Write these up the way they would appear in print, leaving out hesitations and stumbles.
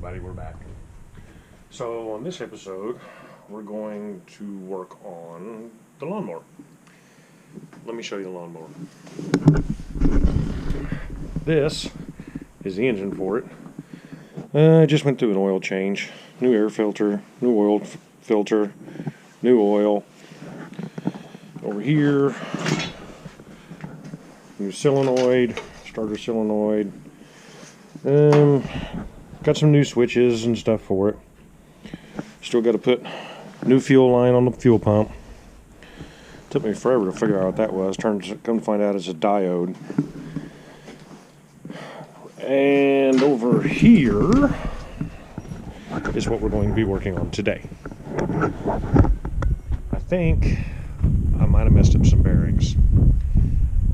everybody, we're back. So on this episode, we're going to work on the lawnmower. Let me show you the lawnmower. This is the engine for it. I just went through an oil change. New air filter, new oil filter, new oil. Over here, new solenoid, starter solenoid. Got some new switches and stuff for it. Still got to put new fuel line on the fuel pump. Took me forever to figure out what that was. Come to find out it's a diode. And over here is what we're going to be working on today. I think I might have messed up some bearings.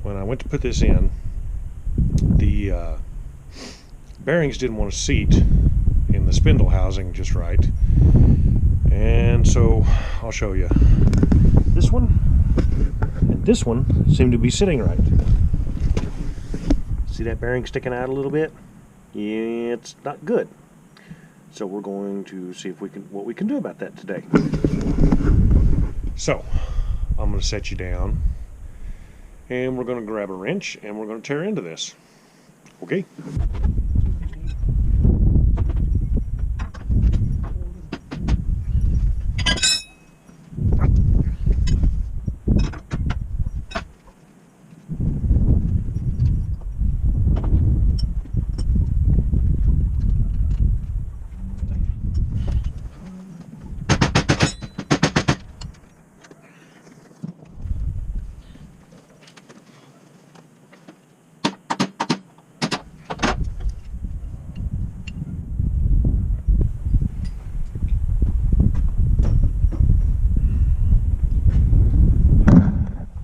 When I went to put this in, the bearings didn't want to seat in the spindle housing just right. And so I'll show you. This one and this one seem to be sitting right. See that bearing sticking out a little bit? Yeah, it's not good. So we're going to see if what we can do about that today. So I'm going to set you down and we're going to grab a wrench and we're going to tear into this. Okay?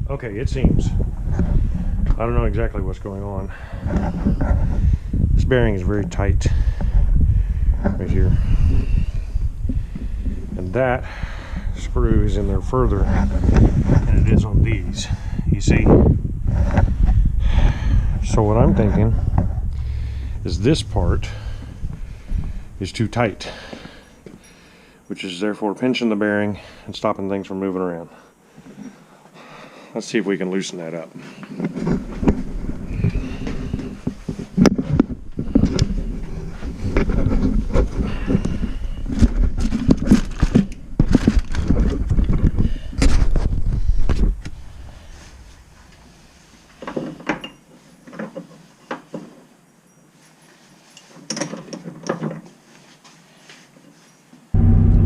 Okay, it seems. I don't know exactly what's going on. This bearing is very tight right here. And that screw is in there further than it is on these. You see? So what I'm thinking is this part is too tight, which is therefore pinching the bearing and stopping things from moving around. Let's see if we can loosen that up.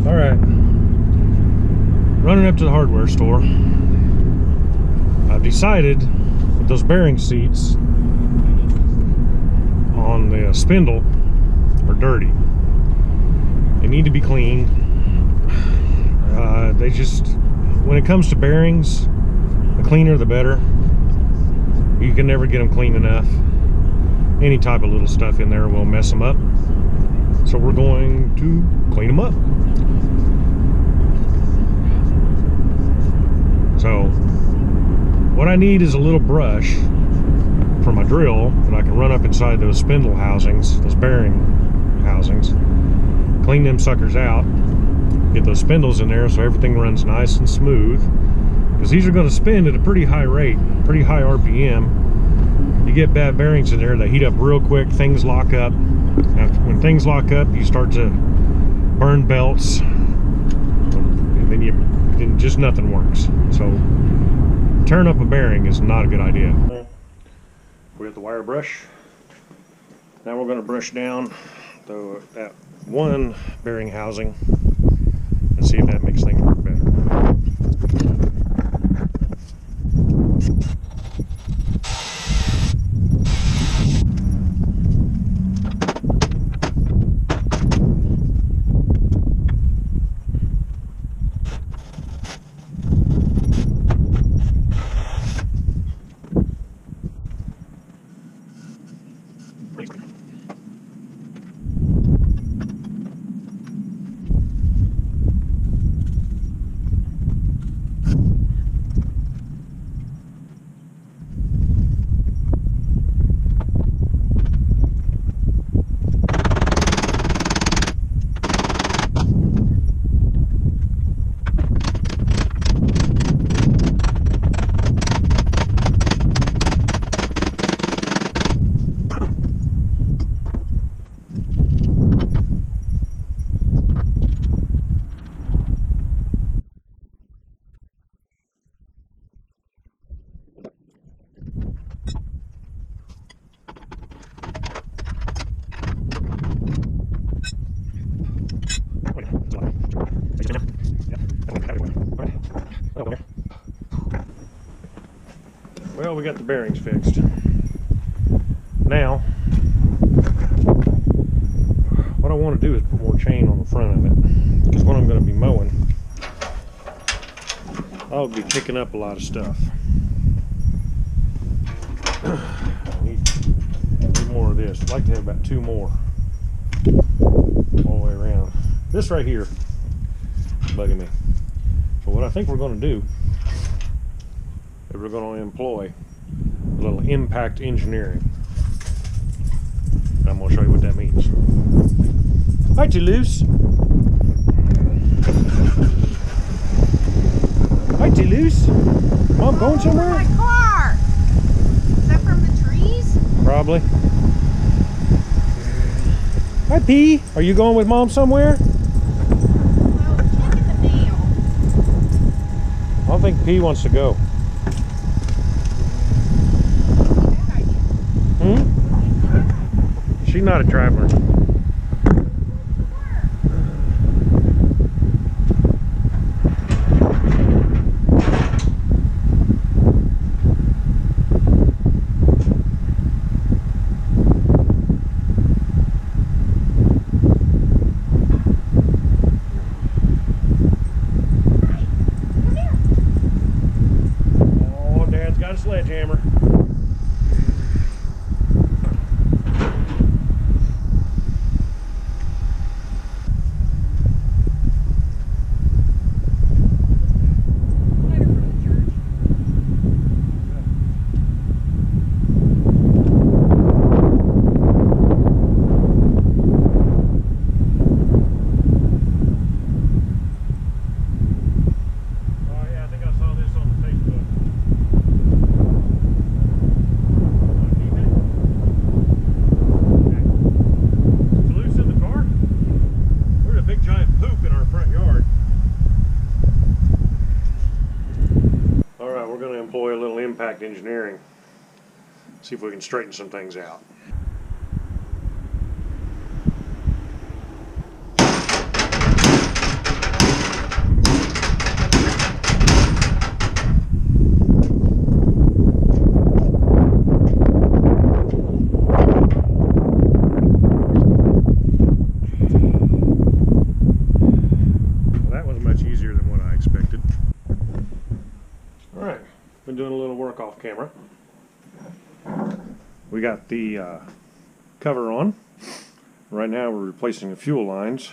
All right, running up to the hardware store. I've decided that those bearing seats on the spindle are dirty. They need to be cleaned. When it comes to bearings, the cleaner the better. You can never get them clean enough. Any type of little stuff in there will mess them up. So we're going to clean them up. So what I need is a little brush for my drill that I can run up inside those spindle housings, those bearing housings, clean them suckers out, get those spindles in there so everything runs nice and smooth, because these are going to spin at a pretty high rate, pretty high RPM. You get bad bearings in there, they heat up real quick, things lock up. Now, when things lock up, you start to burn belts, and then just nothing works. So tearing up a bearing is not a good idea. We got the wire brush. Now we're going to brush down that one bearing housing and see if that makes things work better. Well, we got the bearings fixed. Now, what I want to do is put more chain on the front of it, because when I'm going to be mowing, I'll be picking up a lot of stuff. Need more of this. I'd like to have about 2 more all the way around. This right here is bugging me. So what I think we're going to do is we're going to employ a little impact engineering. I'm going to show you what that means. Hi, Toulouse. Hi, Toulouse. Mom going somewhere? My car. Is that from the trees? Probably. Hi, P. Are you going with Mom somewhere? Well, checking the mail. I don't think P wants to go. She's not a traveler. Oh, Dad's got a sledgehammer. Employ a little impact engineering. See if we can straighten some things out. Well, that was much easier than what I expected. All right. Been doing a little work off camera. We got the cover on. Right now we're replacing the fuel lines.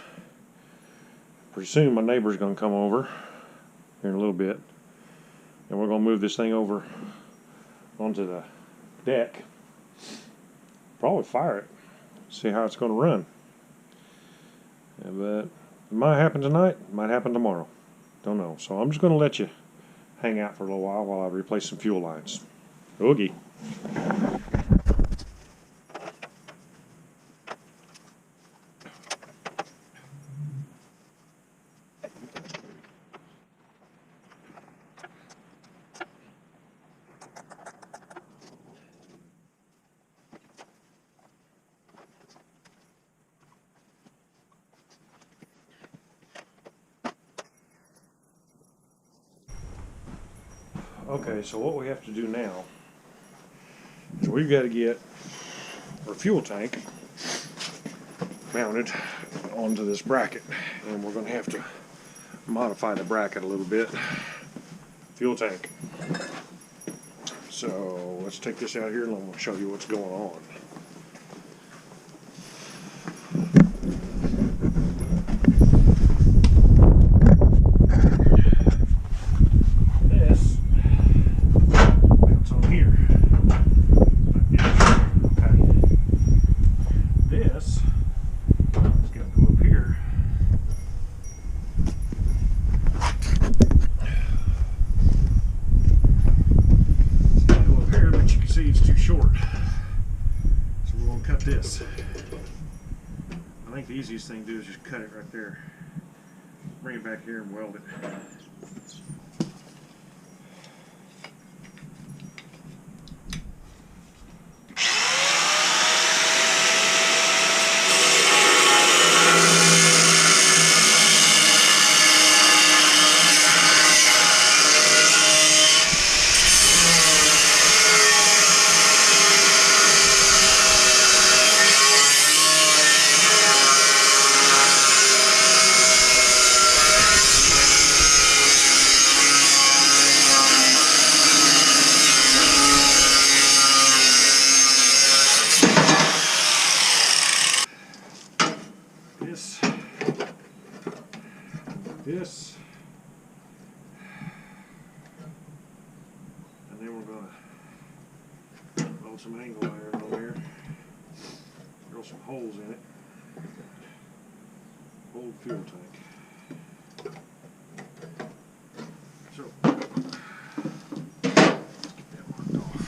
Pretty soon my neighbor's going to come over here in a little bit, and we're going to move this thing over onto the deck. Probably fire it. See how it's going to run. Yeah, but it might happen tonight. It might happen tomorrow. Don't know. So I'm just going to let you hang out for a little while I replace some fuel lines. Oogie. Okay, so what we have to do now is we've got to get our fuel tank mounted onto this bracket, and we're going to have to modify the bracket a little bit. Fuel tank. So let's take this out here and I'm going to show you what's going on. This. I think the easiest thing to do is just cut it right there. Bring it back here and weld it. Throwing some angle iron on there. Drill some holes in it. Old fuel tank. So, get that marked off.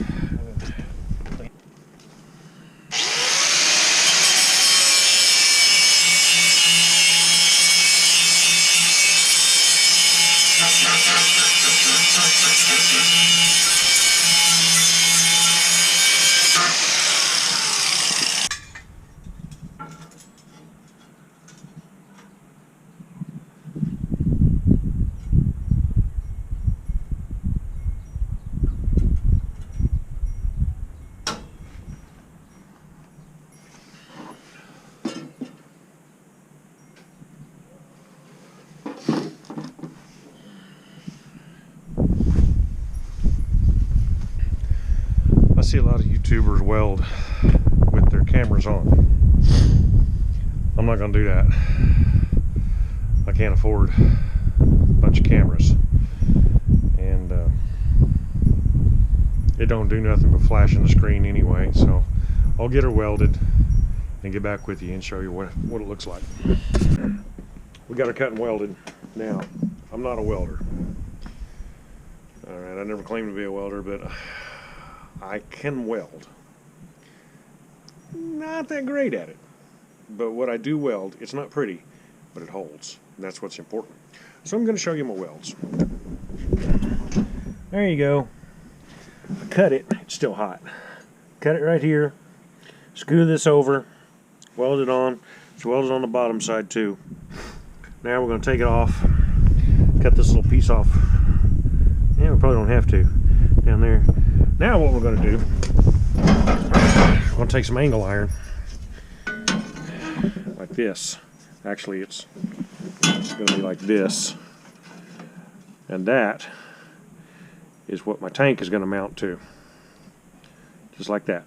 I see a lot of YouTubers weld with their cameras on. I'm not going to do that. I can't afford a bunch of cameras. And it don't do nothing but flashing the screen anyway. So I'll get her welded and get back with you and show you what it looks like. We got her cut and welded. Now, I'm not a welder. Alright, I never claimed to be a welder, but I can weld. Not that great at it. But what I do weld, it's not pretty, but it holds. And that's what's important. So I'm going to show you my welds. There you go. I cut it. It's still hot. Cut it right here. Screw this over. Weld it on. It's welded on the bottom side too. Now we're going to take it off. Cut this little piece off. Yeah, we probably don't have to. Down there. Now what we're going to do, we're going to take some angle iron, like this. Actually, it's going to be like this. And that is what my tank is going to mount to. Just like that.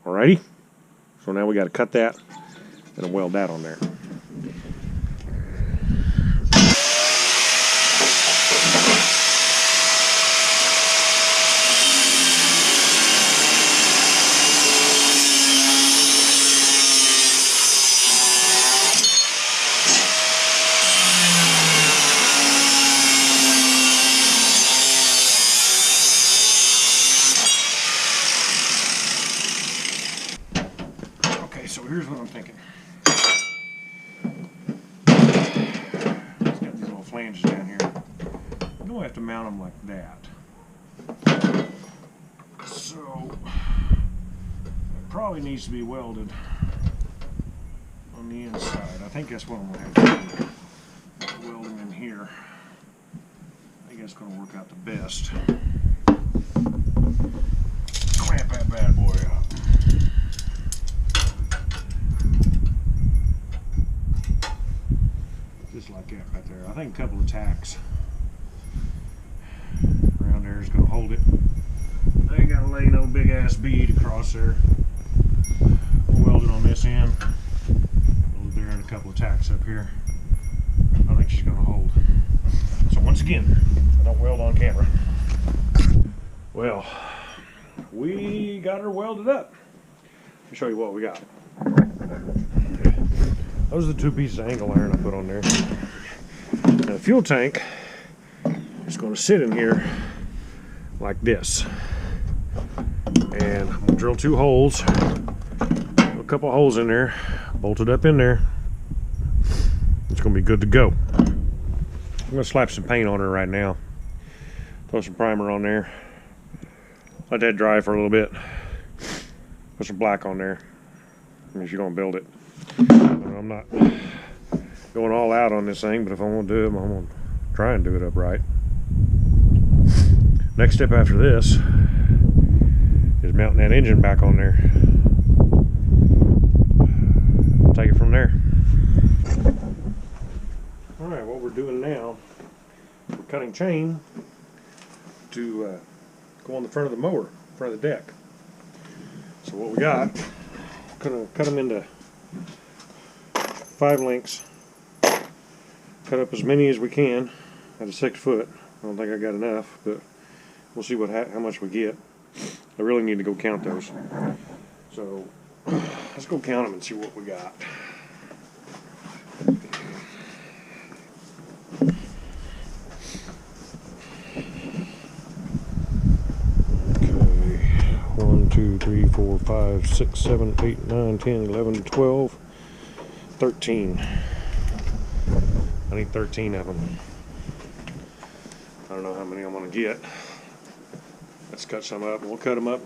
Alrighty? So now we got to cut that and weld that on there. So here's what I'm thinking. It's got these little flanges down here. I'm going to have to mount them like that. So it probably needs to be welded on the inside. I think that's what I'm going to have to do. Weld them in here. I think that's going to work out the best. Clamp that bad boy up. Just like that right there. I think a couple of tacks around there is going to hold it. I ain't got to lay no big ass bead across there. We'll weld it on this end. Weld it there and a couple of tacks up here. I think she's going to hold. So once again, I don't weld on camera. Well, we got her welded up. Let me show you what we got. Those are the two pieces of angle iron I put on there. Now the fuel tank is going to sit in here like this. And I'm going to drill two holes, a couple of holes in there, bolt it up in there. It's going to be good to go. I'm going to slap some paint on her right now. Throw some primer on there. Let that dry for a little bit. Put some black on there. If you're going to build it. I'm not going all out on this thing, but if I want to do it, I'm going to try and do it upright. Next step after this is mounting that engine back on there. I'll take it from there. Alright, what we're doing now, we're cutting chain to go on the front of the mower, front of the deck. So what we got, gonna cut them into 5 lengths. Cut up as many as we can at a 6 foot. I don't think I got enough, but we'll see how much we get. I really need to go count those. So let's go count them and see what we got. Okay, 1, 2, 3, 4, 5, 6, 7, 8, 9, 10, 11, 12, 13. I need 13 of them. I don't know how many I'm gonna get. Let's cut some up, and we'll cut them up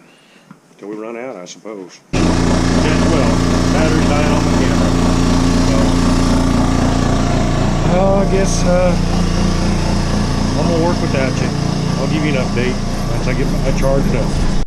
till we run out, I suppose. Well, battery's dying on the camera. So, I guess I'm gonna work without you. I'll give you an update once I charge it up.